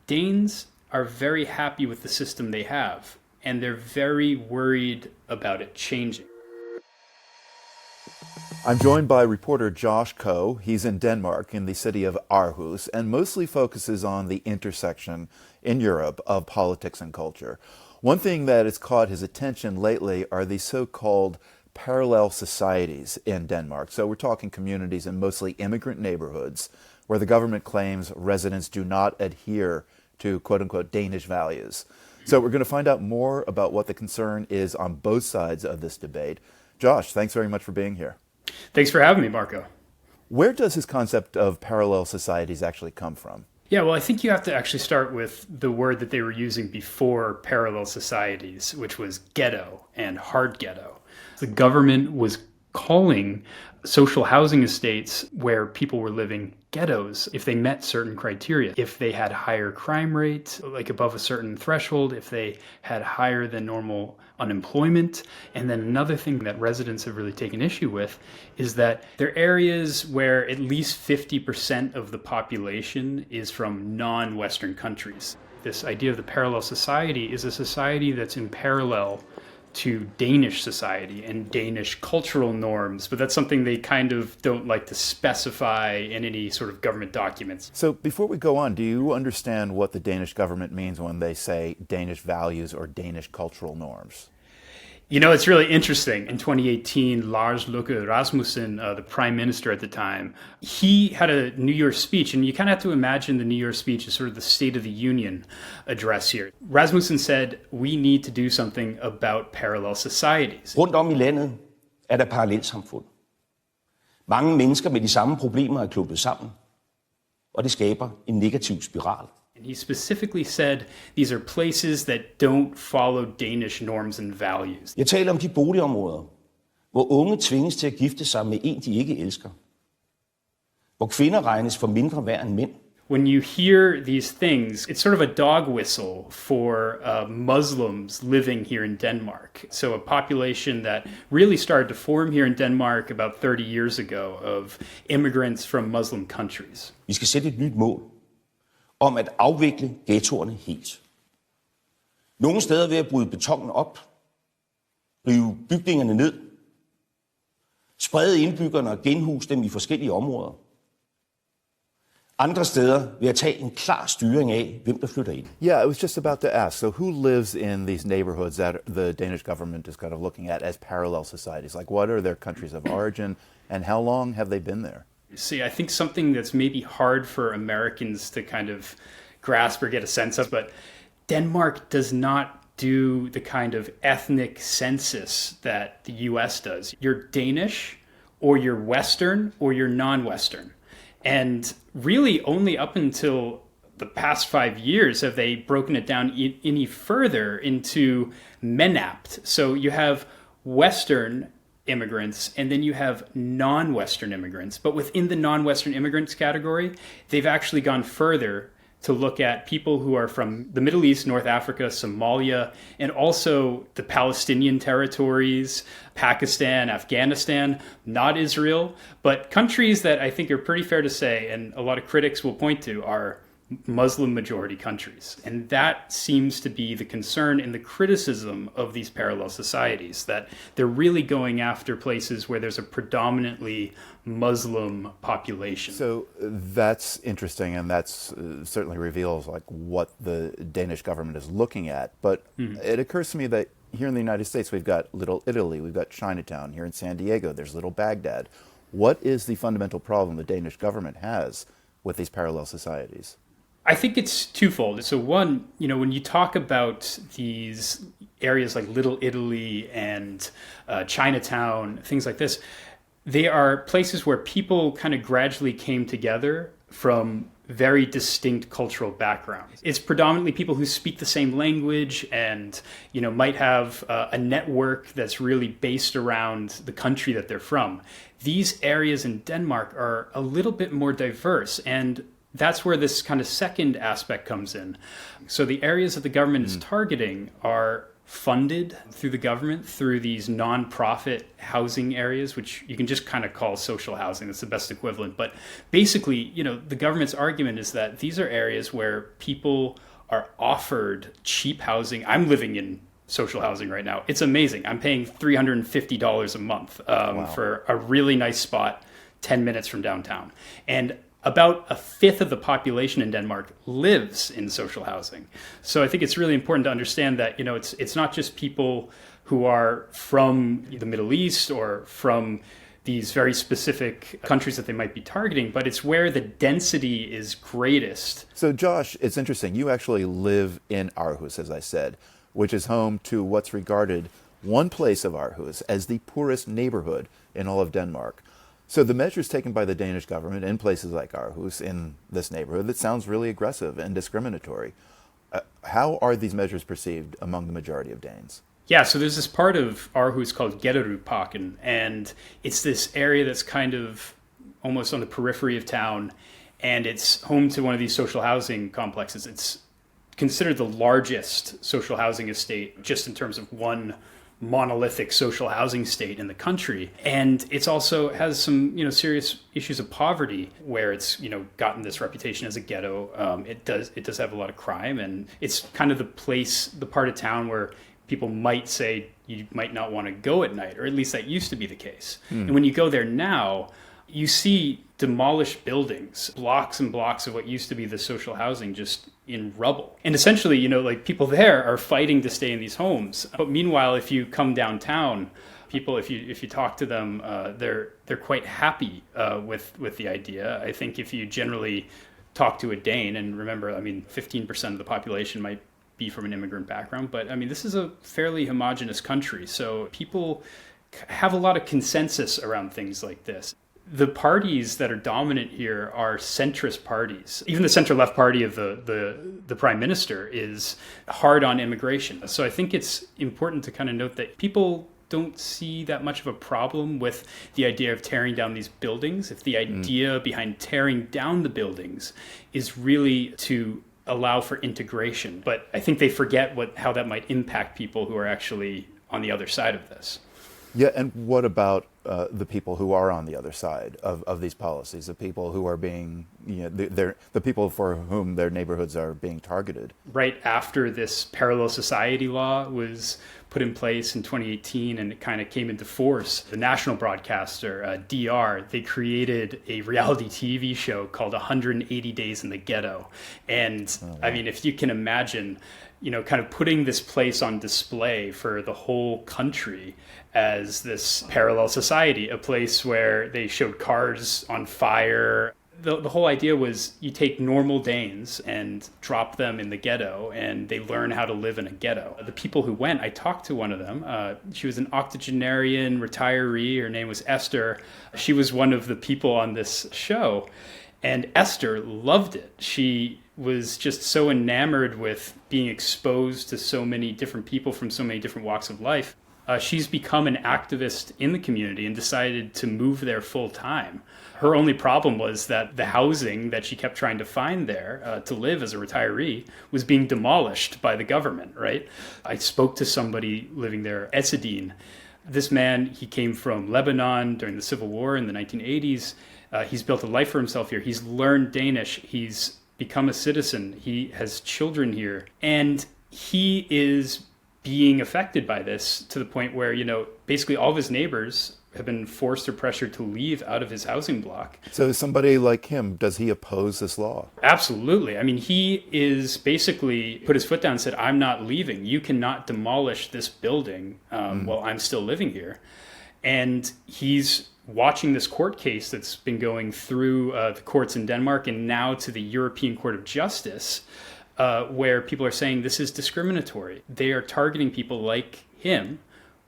Danes are very happy with the system they have, and they're very worried about it changing. I'm joined by reporter Josh Coe. He's in Denmark, in the city of Aarhus, and mostly focuses on the intersection in Europe of politics and culture. One thing that has caught his attention lately are the so-called parallel societies in Denmark. So we're talking communities in mostly immigrant neighborhoods where the government claims residents do not adhere to quote-unquote Danish values. So we're going to find out more about what the concern is on both sides of this debate. Josh, thanks very much for being here. Thanks for having me, Marco. Where does his concept of parallel societies actually come from? Yeah, well, I think you have to actually start with the word that they were using before parallel societies, which was ghetto and hard ghetto. The government was calling social housing estates where people were living ghettos if they met certain criteria. If they had higher crime rates, like above a certain threshold, if they had higher than normal unemployment. And then another thing that residents have really taken issue with is that they're areas where at least 50% of the population is from non-Western countries. This idea of the parallel society is a society that's in parallel to Danish society and Danish cultural norms, but that's something they kind of don't like to specify in any sort of government documents. So before we go on, do you understand what the Danish government means when they say Danish values or Danish cultural norms? You know, it's really interesting. In 2018, Lars Løkke Rasmussen, the prime minister at the time, he had a New Year's speech, and you kind of have to imagine the New Year's speech as sort of the State of the Union address here. Rasmussen said, we need to do something about parallel societies. Rundt om I landet der parallelsamfund. Mange mennesker med de samme problemer klumpet sammen, og det skaber en negativ spiral. And he specifically said these are places that don't follow Danish norms and values. Jeg taler om de boligområder, hvor unge tvinges til at gifte sig med en, de ikke elsker. Hvor kvinder regnes for mindre værd end mænd. When you hear these things, it's sort of a dog whistle for Muslims living here in Denmark. So a population that really started to form here in Denmark about 30 years ago of immigrants from Muslim countries. Vi skal sætte et nyt mål om at afvikle ghettoerne helt. Nogle steder ved at bryde betonen op, rive bygningerne ned, sprede indbyggerne og genhuse dem i forskellige områder. Andre steder ved at tage en klar styring af, hvem der flytter ind. Yeah, I was just about to ask, so who lives in these neighborhoods that the Danish government is kind of looking at as parallel societies? Like, what are their countries of origin, and how long have they been there? See, I think something that's maybe hard for Americans to kind of grasp or get a sense of, but Denmark does not do the kind of ethnic census that the US does. You're Danish, or you're Western, or you're non-Western. And really only up until the past 5 years have they broken it down any further into MENAPT. So you have Western immigrants, and then you have non-Western immigrants. But within the non-Western immigrants category, they've actually gone further to look at people who are from the Middle East, North Africa, Somalia, and also the Palestinian territories, Pakistan, Afghanistan, not Israel, but countries that I think are pretty fair to say, and a lot of critics will point to, are Muslim majority countries. And that seems to be the concern and the criticism of these parallel societies, that they're really going after places where there's a predominantly Muslim population. So that's interesting, and that's certainly reveals like what the Danish government is looking at. But it occurs to me that here in the United States, we've got Little Italy, we've got Chinatown. Here in San Diego, there's Little Baghdad. What is the fundamental problem the Danish government has with these parallel societies? I think it's twofold. So one, when you talk about these areas like Little Italy and Chinatown, things like this, they are places where people kind of gradually came together from very distinct cultural backgrounds. It's predominantly people who speak the same language and, might have a network that's really based around the country that they're from. These areas in Denmark are a little bit more diverse, and that's where this kind of second aspect comes in. So the areas that the government is targeting are funded through the government through these non-profit housing areas, which you can just kind of call social housing. That's the best equivalent. But basically, the government's argument is that these are areas where people are offered cheap housing. I'm living in social housing right now. It's amazing. I'm paying $350 a month for a really nice spot 10 minutes from downtown. And about a fifth of the population in Denmark lives in social housing. So I think it's really important to understand that, it's not just people who are from the Middle East or from these very specific countries that they might be targeting, but it's where the density is greatest. So Josh, it's interesting. You actually live in Aarhus, as I said, which is home to what's regarded one place of Aarhus as the poorest neighborhood in all of Denmark. So the measures taken by the Danish government in places like Aarhus, in this neighborhood, that sounds really aggressive and discriminatory. How are these measures perceived among the majority of Danes? Yeah, so there's this part of Aarhus called Gellerupparken, and it's this area that's kind of almost on the periphery of town, and it's home to one of these social housing complexes. It's considered the largest social housing estate just in terms of one monolithic social housing state in the country. And it's also has some, serious issues of poverty where it's, gotten this reputation as a ghetto. It does have a lot of crime, and it's kind of the part of town where people might say you might not want to go at night, or at least that used to be the case. And when you go there now, you see demolished buildings, blocks and blocks of what used to be the social housing just in rubble. And essentially, people there are fighting to stay in these homes. But meanwhile, if you come downtown, people, if you talk to them, they're quite happy with the idea. I think if you generally talk to a Dane, and remember, 15% of the population might be from an immigrant background, but this is a fairly homogenous country. So people have a lot of consensus around things like this. The parties that are dominant here are centrist parties. Even the center-left party of the prime minister is hard on immigration. So I think it's important to kind of note that people don't see that much of a problem with the idea of tearing down these buildings. If the idea behind tearing down the buildings is really to allow for integration. But I think they forget how that might impact people who are actually on the other side of this. Yeah, and what about the people who are on the other side of these policies, the people who are being, the people for whom their neighborhoods are being targeted? Right after this parallel society law was put in place in 2018 and it kind of came into force, the national broadcaster, DR, they created a reality TV show called 180 Days in the Ghetto. And if you can imagine, kind of putting this place on display for the whole country as this parallel society, a place where they showed cars on fire. The whole idea was you take normal Danes and drop them in the ghetto, and they learn how to live in a ghetto. The people who went, I talked to one of them. She was an octogenarian retiree. Her name was Esther. She was one of the people on this show, and Esther loved it. She was just so enamored with being exposed to so many different people from so many different walks of life. She's become an activist in the community and decided to move there full time. Her only problem was that the housing that she kept trying to find there to live as a retiree was being demolished by the government, right? I spoke to somebody living there, Esedine. This man, he came from Lebanon during the Civil War in the 1980s. He's built a life for himself here. He's learned Danish. He's become a citizen. He has children here. And he is being affected by this to the point where, basically all of his neighbors have been forced or pressured to leave out of his housing block. So somebody like him, does he oppose this law? Absolutely. He is basically put his foot down and said, I'm not leaving. You cannot demolish this building while I'm still living here. And he's watching this court case that's been going through the courts in Denmark and now to the European Court of Justice, where people are saying this is discriminatory. They are targeting people like him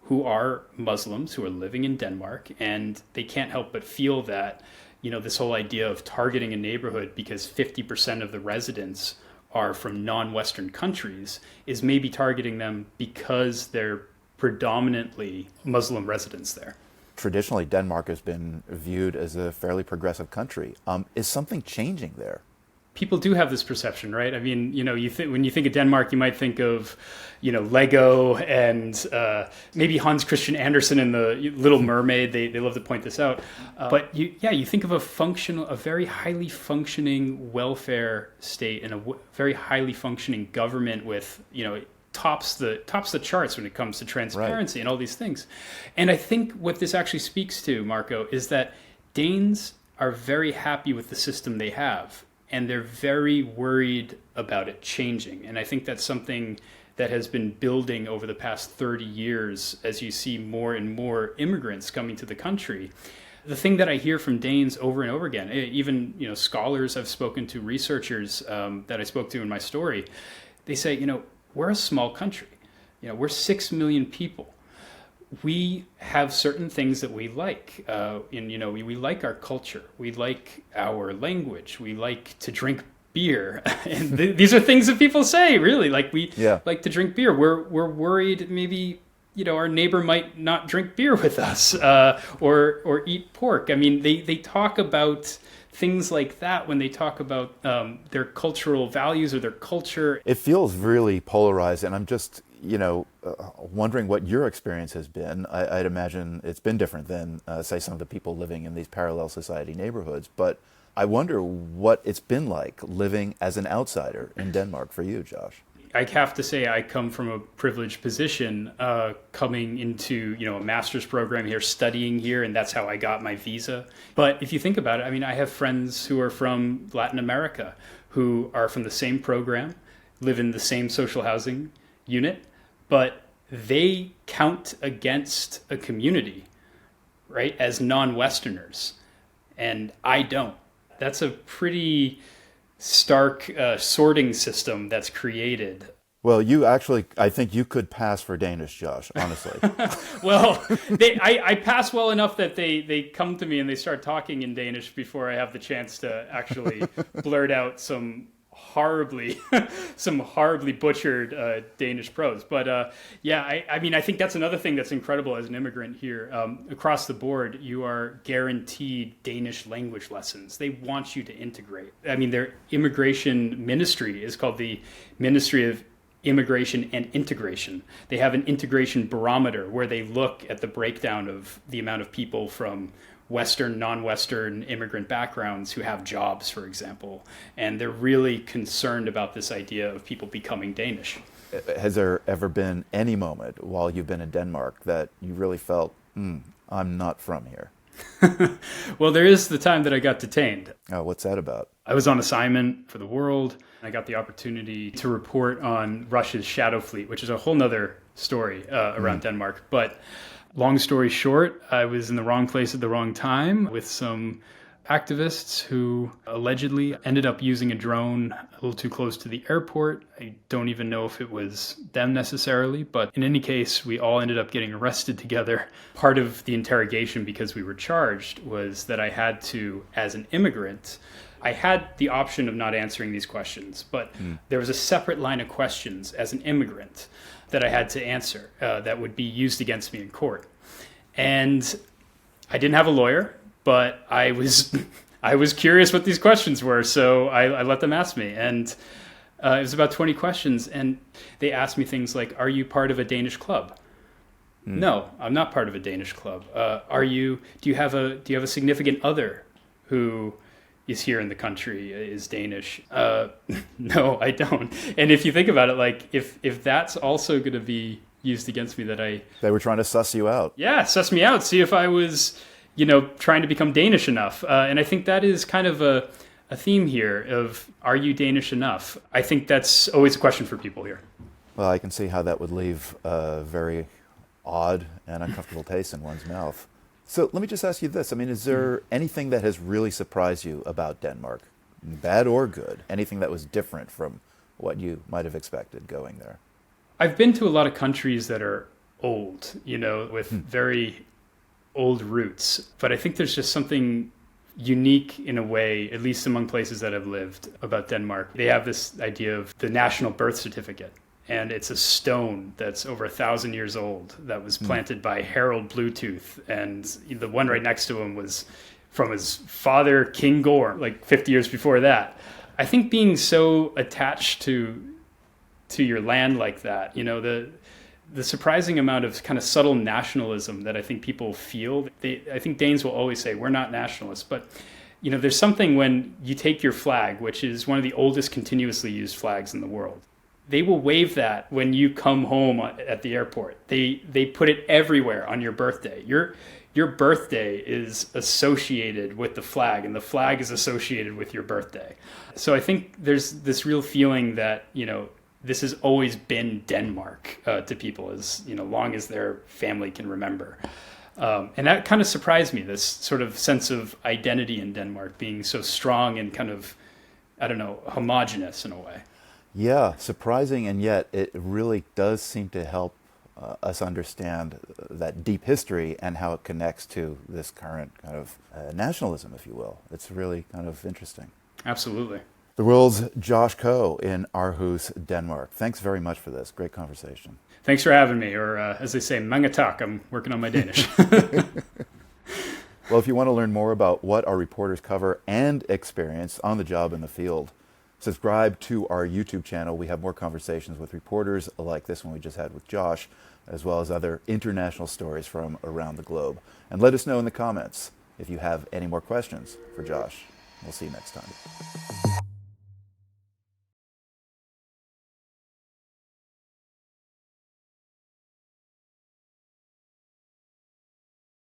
who are Muslims, who are living in Denmark, and they can't help but feel that, this whole idea of targeting a neighborhood because 50% of the residents are from non-Western countries is maybe targeting them because they're predominantly Muslim residents there. Traditionally, Denmark has been viewed as a fairly progressive country. Is something changing there? people do have this perception, right? I mean, when you think of Denmark, you might think of, Lego and maybe Hans Christian Andersen in the Little Mermaid. They love to point this out. But you think of a very highly functioning welfare state and a very highly functioning government with, tops the charts when it comes to transparency and all these things. And I think what this actually speaks to, Marco, is that Danes are very happy with the system they have, and they're very worried about it changing. And I think that's something that has been building over the past 30 years as you see more and more immigrants coming to the country. The thing that I hear from Danes over and over again, even scholars I've spoken to, researchers that I spoke to in my story, they say, we're a small country. We're 6 million people. We have certain things that we like. We like our culture. We like our language. We like to drink beer. And these are things that people say, really. Like, we like to drink beer. We're worried maybe, our neighbor might not drink beer with us or eat pork. I mean, they talk about things like that when they talk about their cultural values or their culture. It feels really polarized, and I'm just, wondering what your experience has been. I'd imagine it's been different than, say, some of the people living in these parallel society neighborhoods, but I wonder what it's been like living as an outsider in Denmark for you, Josh. I have to say I come from a privileged position coming into, a master's program here, studying here, and that's how I got my visa. But if you think about it, I mean, I have friends who are from Latin America who are from the same program, live in the same social housing unit, but they count against a community, right, as non-Westerners, and I don't. That's a pretty stark sorting system that's created. Well, I think you could pass for Danish, Josh, honestly. Well, I pass well enough that they come to me and they start talking in Danish before I have the chance to actually blurt out some horribly butchered Danish prose. But I mean, I think that's another thing that's incredible as an immigrant here. Across the board, you are guaranteed Danish language lessons. They want you to integrate. I mean, their immigration ministry is called the Ministry of Immigration and Integration. They have an integration barometer where they look at the breakdown of the amount of people from Western, non-Western immigrant backgrounds who have jobs, for example. And they're really concerned about this idea of people becoming Danish. Has there ever been any moment while you've been in Denmark that you really felt, I'm not from here? Well, there is the time that I got detained. Oh, what's that about? I was on assignment for the World. I got the opportunity to report on Russia's shadow fleet, which is a whole nother story around Denmark. But long story short, I was in the wrong place at the wrong time with some activists who allegedly ended up using a drone a little too close to the airport. I don't even know if it was them necessarily, but in any case, we all ended up getting arrested together. Part of the interrogation, because we were charged, was that I had to, as an immigrant, I had the option of not answering these questions, but there was a separate line of questions as an immigrant that I had to answer that would be used against me in court. And I didn't have a lawyer, but I was curious what these questions were, so I let them ask me. And it was about 20 questions, and they asked me things like, are you part of a Danish club? No, I'm not part of a Danish club. Do you have a significant other who is here in the country, is Danish? No, I don't. And if you think about it, like if that's also going to be used against me, they were trying to suss you out. Yeah, suss me out, see if I was, trying to become Danish enough. And I think that is kind of a theme here of, are you Danish enough? I think that's always a question for people here. Well, I can see how that would leave a very odd and uncomfortable taste in one's mouth. So let me just ask you this. I mean, is there anything that has really surprised you about Denmark, bad or good? Anything that was different from what you might have expected going there? I've been to a lot of countries that are old, with very old roots. But I think there's just something unique in a way, at least among places that I've lived, about Denmark. They have this idea of the national birth certificate. And it's a stone that's over 1,000 years old that was planted by Harold Bluetooth. And the one right next to him was from his father, King Gorm, like 50 years before that. I think being so attached to your land like that, the surprising amount of kind of subtle nationalism that I think people feel. I think Danes will always say, we're not nationalists, but there's something when you take your flag, which is one of the oldest continuously used flags in the world. They will wave that when you come home at the airport. They put it everywhere on your birthday. Your birthday is associated with the flag, and the flag is associated with your birthday. So I think there's this real feeling that, this has always been Denmark to people as long as their family can remember. And that kind of surprised me, this sort of sense of identity in Denmark being so strong and kind of, homogenous in a way. Yeah, surprising, and yet it really does seem to help us understand that deep history and how it connects to this current kind of nationalism, if you will. It's really kind of interesting. Absolutely. The world's Josh Coe in Aarhus, Denmark. Thanks very much for this. Great conversation. Thanks for having me, or as they say, mange tak. I'm working on my Danish. Well, if you want to learn more about what our reporters cover and experience on the job in the field, subscribe to our YouTube channel. We have more conversations with reporters like this one we just had with Josh, as well as other international stories from around the globe. And let us know in the comments if you have any more questions for Josh. We'll see you next time.